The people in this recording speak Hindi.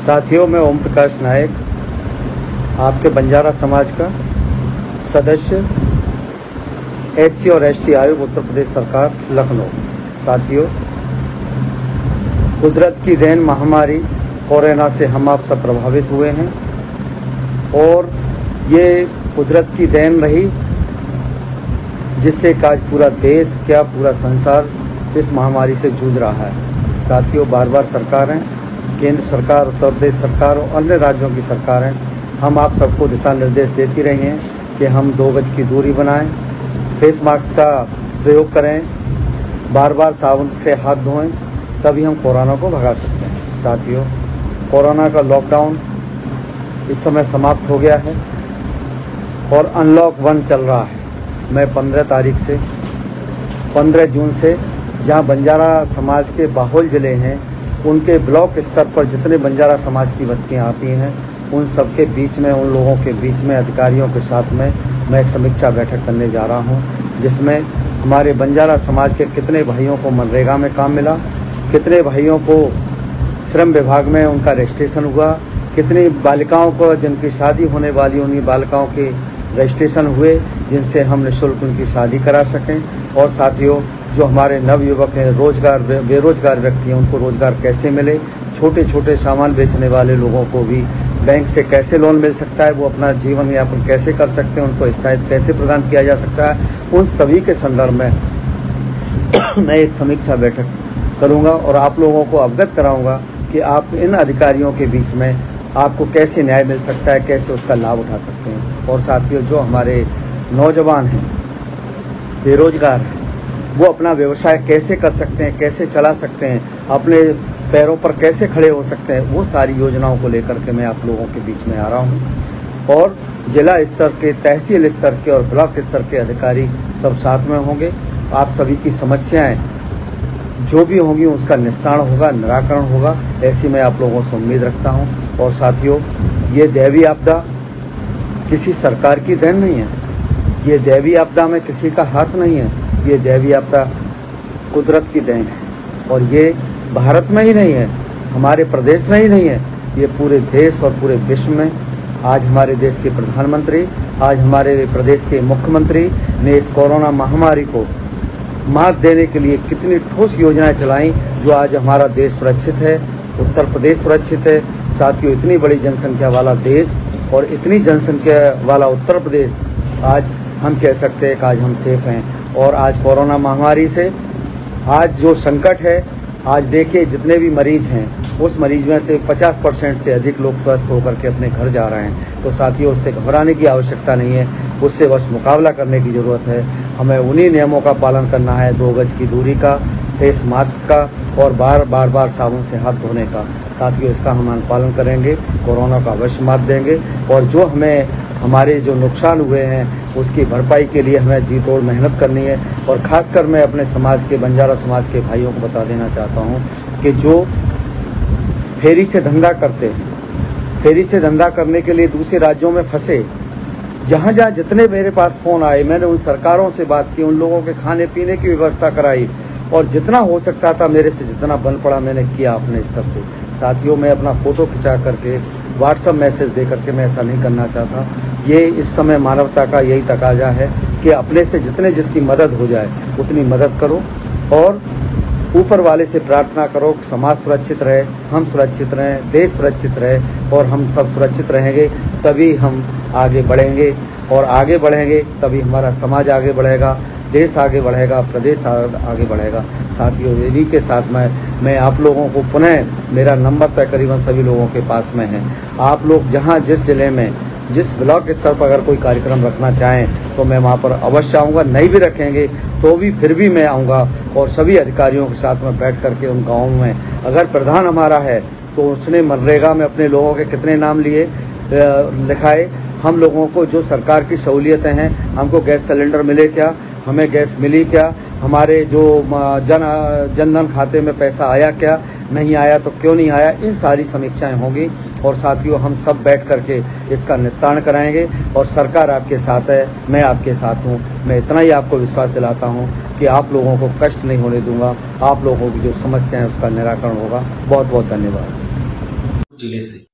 साथियों, मैं ओम प्रकाश नायक, आपके बंजारा समाज का सदस्य, SC और ST आयोग उत्तर प्रदेश सरकार लखनऊ। साथियों, कुदरत की देन महामारी कोरोना से हम आप सब प्रभावित हुए हैं और ये कुदरत की देन रही जिससे आज पूरा देश क्या पूरा संसार इस महामारी से जूझ रहा है। साथियों, बार बार सरकारें, केंद्र सरकार, उत्तर प्रदेश सरकार और अन्य राज्यों की सरकारें हम आप सबको दिशा निर्देश देती रही हैं कि हम 2 गज की दूरी बनाएं, फेस मास्क का प्रयोग करें, बार बार साबुन से हाथ धोएं, तभी हम कोरोना को भगा सकते हैं। साथियों, कोरोना का लॉकडाउन इस समय समाप्त हो गया है और अनलॉक 1 चल रहा है। मैं 15 जून से जहां बंजारा समाज के बाहुल ज़िले हैं उनके ब्लॉक स्तर पर जितने बंजारा समाज की बस्तियां आती हैं उन सबके बीच में, उन लोगों के बीच में, अधिकारियों के साथ में मैं एक समीक्षा बैठक करने जा रहा हूं, जिसमें हमारे बंजारा समाज के कितने भाइयों को मनरेगा में काम मिला, कितने भाइयों को श्रम विभाग में उनका रजिस्ट्रेशन हुआ, कितनी बालिकाओं को जिनकी शादी होने वाली उन्हीं बालिकाओं के रजिस्ट्रेशन हुए जिनसे हम निःशुल्क उनकी शादी करा सकें। और साथियों, जो हमारे नवयुवक हैं, बेरोजगार व्यक्ति हैं, उनको रोजगार कैसे मिले, छोटे छोटे सामान बेचने वाले लोगों को भी बैंक से कैसे लोन मिल सकता है, वो अपना जीवन यापन कैसे कर सकते हैं, उनको स्थायित्व कैसे प्रदान किया जा सकता है, उन सभी के संदर्भ में मैं एक समीक्षा बैठक करूंगा और आप लोगों को अवगत कराऊंगा कि आप इन अधिकारियों के बीच में आपको कैसे न्याय मिल सकता है, कैसे उसका लाभ उठा सकते हैं। और साथियों, जो हमारे नौजवान हैं, बेरोजगार हैं, वो अपना व्यवसाय कैसे कर सकते हैं, कैसे चला सकते हैं, अपने पैरों पर कैसे खड़े हो सकते हैं, वो सारी योजनाओं को लेकर के मैं आप लोगों के बीच में आ रहा हूँ। और जिला स्तर के, तहसील स्तर के और ब्लॉक स्तर के अधिकारी सब साथ में होंगे। आप सभी की समस्याएं जो भी होंगी उसका निस्तारण होगा, निराकरण होगा, ऐसी मैं आप लोगों से उम्मीद रखता हूँ। और साथियों, ये दैवीय आपदा किसी सरकार की देन नहीं है, ये दैवीय आपदा में किसी का हाथ नहीं है, ये दैवीय आपदा कुदरत की देन है। और ये भारत में ही नहीं है, हमारे प्रदेश में ही नहीं है, ये पूरे देश और पूरे विश्व में। आज हमारे देश के प्रधानमंत्री, आज हमारे प्रदेश के मुख्यमंत्री ने इस कोरोना महामारी को मात देने के लिए कितनी ठोस योजनाएं चलाई, जो आज हमारा देश सुरक्षित है, उत्तर प्रदेश सुरक्षित है। साथियों, इतनी बड़ी जनसंख्या वाला देश और इतनी जनसंख्या वाला उत्तर प्रदेश, आज हम कह सकते हैं कि आज हम सेफ हैं। और आज कोरोना महामारी से आज जो संकट है, आज देखिए जितने भी मरीज हैं उस मरीज में से 50% से अधिक लोग स्वस्थ होकर के अपने घर जा रहे हैं। तो साथियों, उससे घबराने की आवश्यकता नहीं है, उससे बस मुकाबला करने की ज़रूरत है। हमें उन्हीं नियमों का पालन करना है, 2 गज की दूरी का, फेस मास्क का और बार बार साबुन से हाथ धोने का। साथियों, इसका हम पालन करेंगे, कोरोना का अवश्य मात देंगे। और जो हमारे जो नुकसान हुए हैं उसकी भरपाई के लिए हमें जी तोड़ मेहनत करनी है। और खासकर मैं अपने समाज के, बंजारा समाज के भाइयों को बता देना चाहता हूँ कि जो फेरी से धंधा करते हैं, फेरी से धंधा करने के लिए दूसरे राज्यों में फंसे, जहाँ जितने मेरे पास फ़ोन आए, मैंने उन सरकारों से बात की, उन लोगों के खाने पीने की व्यवस्था कराई और जितना हो सकता था मेरे से जितना बन पड़ा मैंने किया अपने स्तर से। साथियों, मैं अपना फ़ोटो खिंचा करके व्हाट्सएप मैसेज दे करके मैं ऐसा नहीं करना चाहता। ये इस समय मानवता का यही तकाजा है कि अपने से जितने जिसकी मदद हो जाए उतनी मदद करो और ऊपर वाले से प्रार्थना करो कि समाज सुरक्षित रहे, हम सुरक्षित रहें, देश सुरक्षित रहे और हम सब सुरक्षित रहेंगे, तभी हम आगे बढ़ेंगे। और आगे बढ़ेंगे तभी हमारा समाज आगे बढ़ेगा, देश आगे बढ़ेगा, प्रदेश आगे बढ़ेगा। साथियों, इन्हीं के साथ मैं आप लोगों को पुनः, मेरा नंबर तकरीबन सभी लोगों के पास में है, आप लोग जहां जिस जिले में, जिस ब्लॉक स्तर पर अगर कोई कार्यक्रम रखना चाहें तो मैं वहां पर अवश्य आऊँगा। नहीं भी रखेंगे तो भी फिर भी मैं आऊँगा और सभी अधिकारियों के साथ में बैठ करके उन गाँवों में, अगर प्रधान हमारा है तो उसने मनरेगा में अपने लोगों के कितने नाम लिए लिखाए, हम लोगों को जो सरकार की सहूलियतें हैं, हमको गैस सिलेंडर मिले क्या, हमें गैस मिली क्या, हमारे जो जनधन खाते में पैसा आया क्या, नहीं आया तो क्यों नहीं आया, इन सारी समीक्षाएं होंगी। और साथियों, हम सब बैठ करके इसका निस्तारण कराएंगे और सरकार आपके साथ है, मैं आपके साथ हूं। मैं इतना ही आपको विश्वास दिलाता हूं कि आप लोगों को कष्ट नहीं होने दूंगा, आप लोगों की जो समस्या है उसका निराकरण होगा। बहुत बहुत धन्यवाद। जिले से।